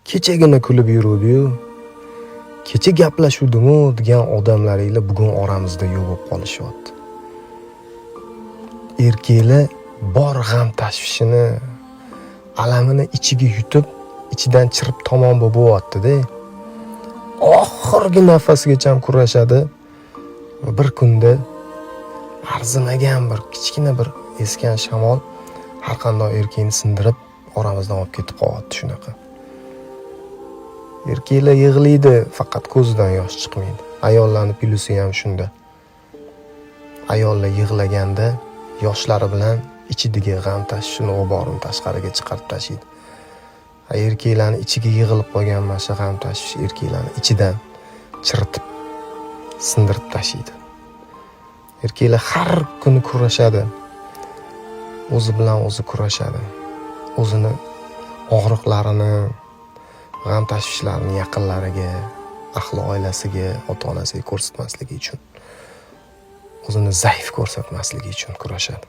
kechagina kulib yuruvdi-yu, kecha gaplashuvdim-u degan odamlaringlar bugun oramizda yo'q bo'lib qolishyapti. Erkaklar bor g'am tashvishini, alamini ichiga yutib, ichidan chirib tamom bo'lyapti-da. Oxirgi nafasigacha kurashadi. Bir kunda arzimagan bir kichkina bir esgan shamol har qanday erkakni sindirib oramizdan olib ketib qolyapti shunaqa. Erkaklar yig'laydi, faqat ko'zidan yosh chiqmaydi. Ayollarning pilusi ham shunda. Ayollar yig'laganda yoshlari bilan ichidagi g'am tashvishini, g'uborini tashqariga chiqarib tashlaydi. Erkaklarning ichiga yig'ilib qolgan mana shu g'am tashvish erkaklarning ichidan chiritib, sindirib tashlaydi. Erkaklar har kuni kurashadi. O'zi bilan o'zi kurashadi. O'zini og'riqlarini, g'am tashvishlarini yaqinlariga, ahli oilasiga, ota-onasiga ko'rsatmasligi uchun, o'zini zaif ko'rsatmasligi uchun kurashadi.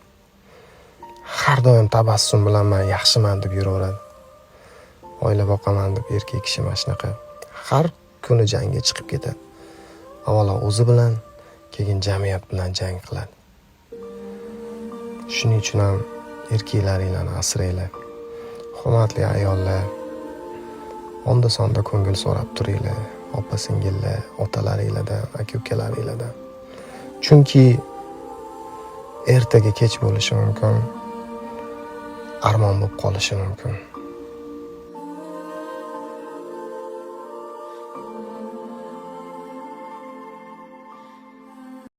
Har doim tabassum bilan men yaxshiman deb yuraveradi. Oila boqaman deb erkak kishi mana shunaqa har kuni jangga chiqib ketadi. Avvalo o'zi bilan, keyin jamiyat bilan jang qiladi. Shuning uchun ham erkaklaringlarni asranglar. Hurmatli ayollar, onda-sonda ko'ngil so'rab turinglar, opa-singillar, otalaringlardan, aka-ukalaringlardan. Chunki ertaga kech bo'lishi mumkin, armon bo'lib qolishi mumkin.